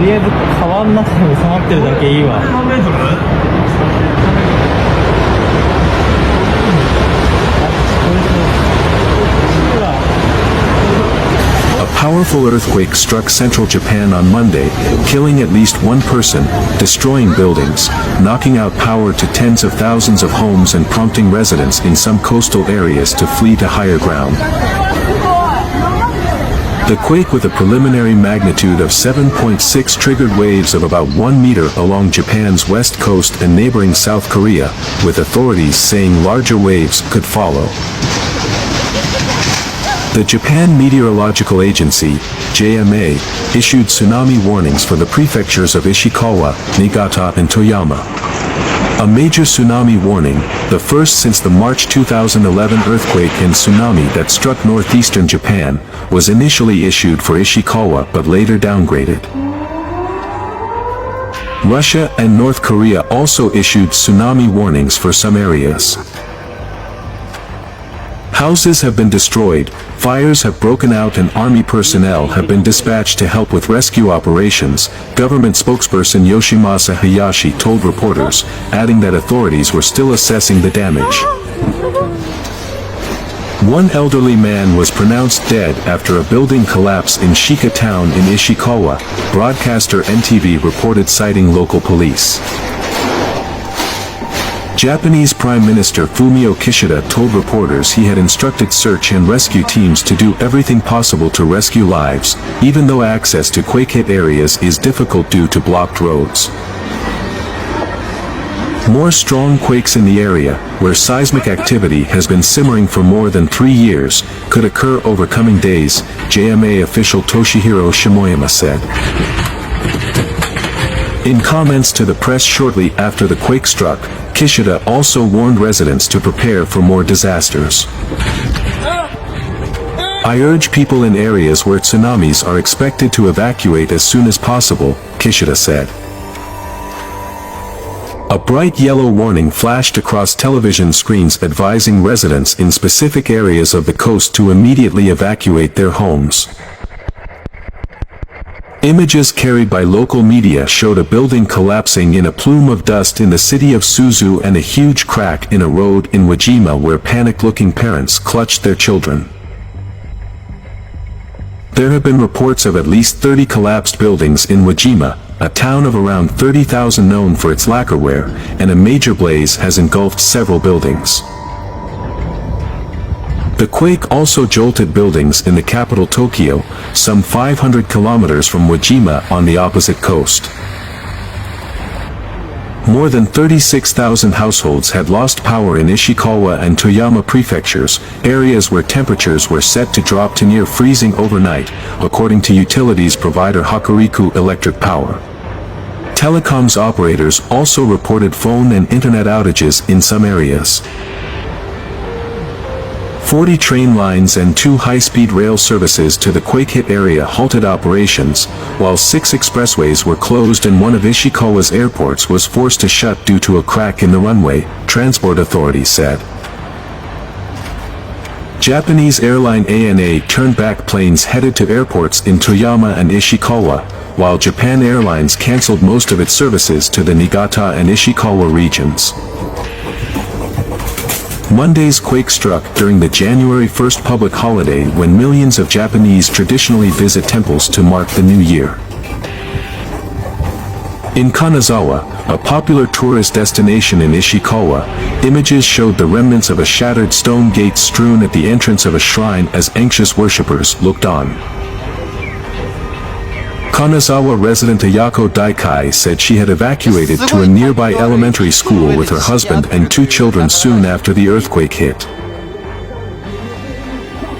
りあえず川の中に収まってるだけいいわ。何メートル？ A powerful earthquake struck central Japan on Monday, killing at least one person, destroying buildings, knocking out power to tens of thousands of homes and prompting residents in some coastal areas to flee to higher ground. The quake, with a preliminary magnitude of 7.6, triggered waves of about 1 meter along Japan's west coast and neighboring South Korea, with authorities saying larger waves could follow. The Japan Meteorological Agency, JMA, issued tsunami warnings for the prefectures of Ishikawa, Niigata and Toyama. A major tsunami warning, the first since the March 2011 earthquake and tsunami that struck northeastern Japan, was initially issued for Ishikawa but later downgraded. Russia and North Korea also issued tsunami warnings for some areas. Houses have been destroyed, fires have broken out and army personnel have been dispatched to help with rescue operations, government spokesperson Yoshimasa Hayashi told reporters, adding that authorities were still assessing the damage. One elderly man was pronounced dead after a building collapse in Shika town in Ishikawa, broadcaster NTV reported, citing local police. Japanese Prime Minister Fumio Kishida told reporters he had instructed search and rescue teams to do everything possible to rescue lives, even though access to quake-hit areas is difficult due to blocked roads. More strong quakes in the area, where seismic activity has been simmering for more than 3 years, could occur over coming days, JMA official Toshihiro Shimoyama said. In comments to the press shortly after the quake struck, Kishida also warned residents to prepare for more disasters. I urge people in areas where tsunamis are expected to evacuate as soon as possible, Kishida said. A bright yellow warning flashed across television screens advising residents in specific areas of the coast to immediately evacuate their homes. Images carried by local media showed a building collapsing in a plume of dust in the city of Suzu and a huge crack in a road in Wajima where panicked-looking parents clutched their children. There have been reports of at least 30 collapsed buildings in Wajima, a town of around 30,000 known for its lacquerware, and a major blaze has engulfed several buildings. The quake also jolted buildings in the capital Tokyo, some 500 kilometers from Wajima on the opposite coast. More than 36,000 households had lost power in Ishikawa and Toyama prefectures, areas where temperatures were set to drop to near freezing overnight, according to utilities provider Hokuriku Electric Power. Telecoms operators also reported phone and internet outages in some areas. 40 train lines and 2 high-speed rail services to the quake-hit area halted operations, while 6 expressways were closed and one of Ishikawa's airports was forced to shut due to a crack in the runway, transport authorities said. Japanese airline ANA turned back planes headed to airports in Toyama and Ishikawa, while Japan Airlines cancelled most of its services to the Niigata and Ishikawa regions. Monday's quake struck during the January 1st public holiday when millions of Japanese traditionally visit temples to mark the new year. In Kanazawa, a popular tourist destination in Ishikawa, images showed the remnants of a shattered stone gate strewn at the entrance of a shrine as anxious worshippers looked on. Kanazawa resident Ayako Daikai said she had evacuated to a nearby elementary school with her husband and 2 children soon after the earthquake hit.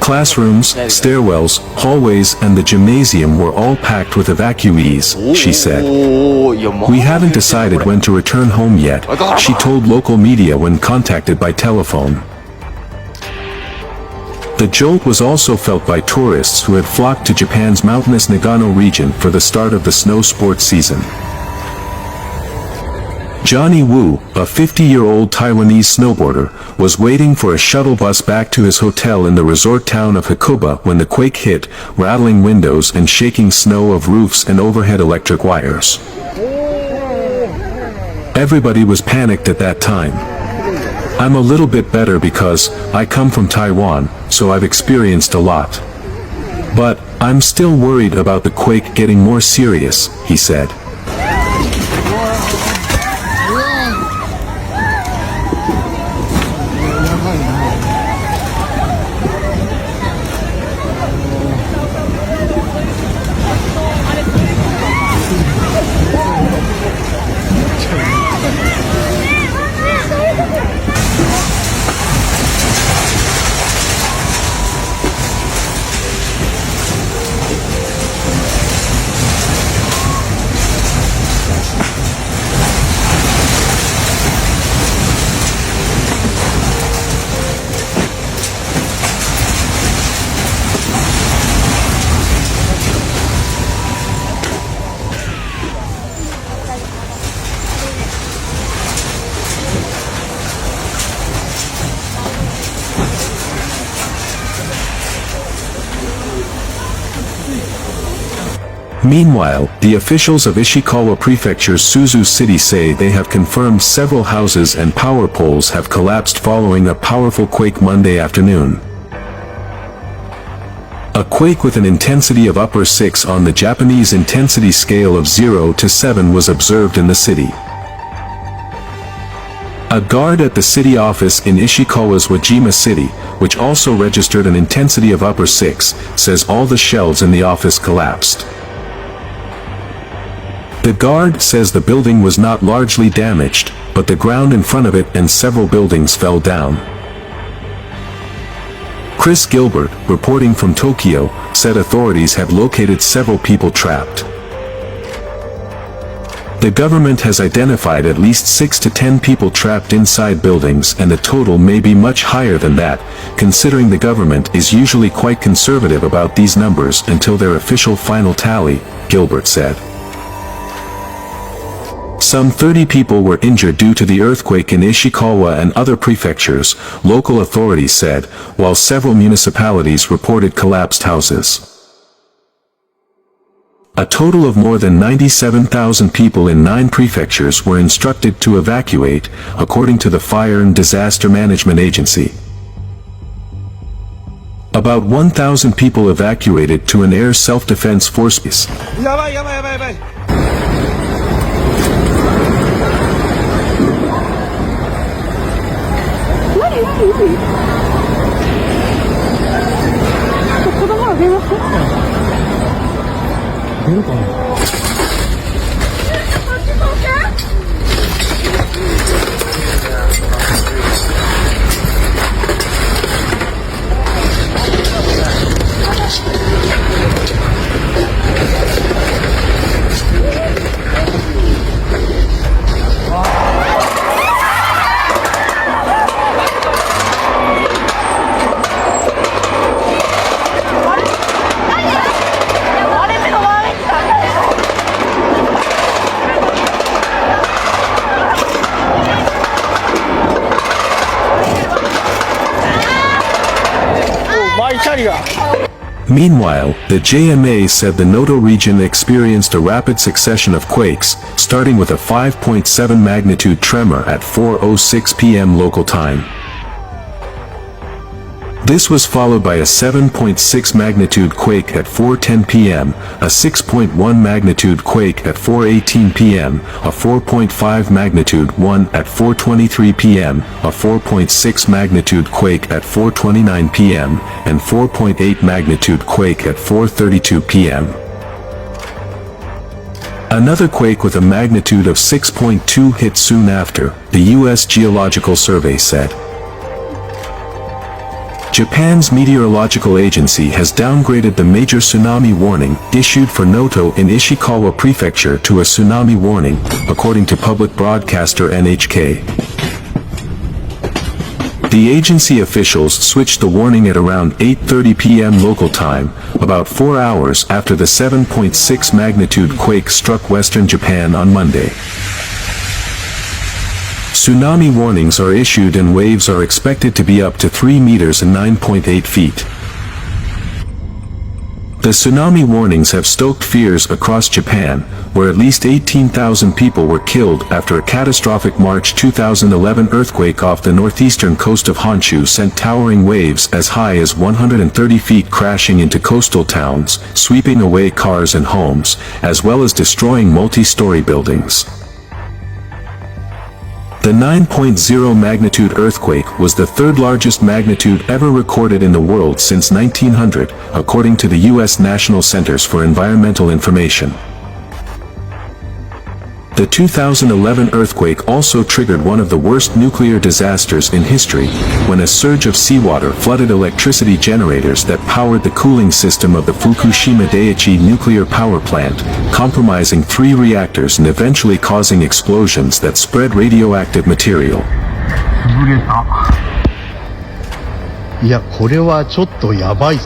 Classrooms, stairwells, hallways and the gymnasium were all packed with evacuees, she said. We haven't decided when to return home yet, she told local media when contacted by telephone. The jolt was also felt by tourists who had flocked to Japan's mountainous Nagano region for the start of the snow sports season. Johnny Wu, a 50-year-old Taiwanese snowboarder, was waiting for a shuttle bus back to his hotel in the resort town of Hakuba when the quake hit, rattling windows and shaking snow of roofs and overhead electric wires. Everybody was panicked at that time. I'm a little bit better because I come from Taiwan, so I've experienced a lot. But I'm still worried about the quake getting more serious, he said. Meanwhile, the officials of Ishikawa Prefecture's Suzu City say they have confirmed several houses and power poles have collapsed following a powerful quake Monday afternoon. A quake with an intensity of upper 6 on the Japanese intensity scale of 0 to 7 was observed in the city. A guard at the city office in Ishikawa's Wajima City, which also registered an intensity of upper 6, says all the shelves in the office collapsed. The guard says the building was not largely damaged, but the ground in front of it and several buildings fell down. Chris Gilbert, reporting from Tokyo, said authorities have located several people trapped. The government has identified at least 6 to 10 people trapped inside buildings, and the total may be much higher than that, considering the government is usually quite conservative about these numbers until their official final tally, Gilbert said. Some 30 people were injured due to the earthquake in Ishikawa and other prefectures, local authorities said, while several municipalities reported collapsed houses. A total of more than 97,000 people in 9 prefectures were instructed to evacuate, according to the Fire and Disaster Management Agency. About 1,000 people evacuated to an air self-defense force base. Meanwhile, the JMA said the Noto region experienced a rapid succession of quakes, starting with a 5.7 magnitude tremor at 4:06 p.m. local time. This was followed by a 7.6 magnitude quake at 4:10 p.m., a 6.1 magnitude quake at 4:18 p.m., a 4.5 magnitude one at 4:23 p.m., a 4.6 magnitude quake at 4:29 p.m., and 4.8 magnitude quake at 4:32 p.m. Another quake with a magnitude of 6.2 hit soon after, the U.S. Geological Survey said. Japan's meteorological agency has downgraded the major tsunami warning issued for Noto in Ishikawa Prefecture to a tsunami warning, according to public broadcaster NHK. The agency officials switched the warning at around 8:30 p.m. local time, about 4 hours after the 7.6 magnitude quake struck western Japan on Monday. Tsunami warnings are issued and waves are expected to be up to 3 meters and 9.8 feet. The tsunami warnings have stoked fears across Japan, where at least 18,000 people were killed after a catastrophic March 2011 earthquake off the northeastern coast of Honshu sent towering waves as high as 130 feet crashing into coastal towns, sweeping away cars and homes, as well as destroying multi-story buildings. The 9.0 magnitude earthquake was the third largest magnitude ever recorded in the world since 1900, according to the U.S. National Centers for Environmental Information. The 2011 earthquake also triggered one of the worst nuclear disasters in history, when a surge of seawater flooded electricity generators that powered the cooling system of the Fukushima Daiichi nuclear power plant, compromising 3 reactors and eventually causing explosions that spread radioactive material. いや、これはちょっとやばい。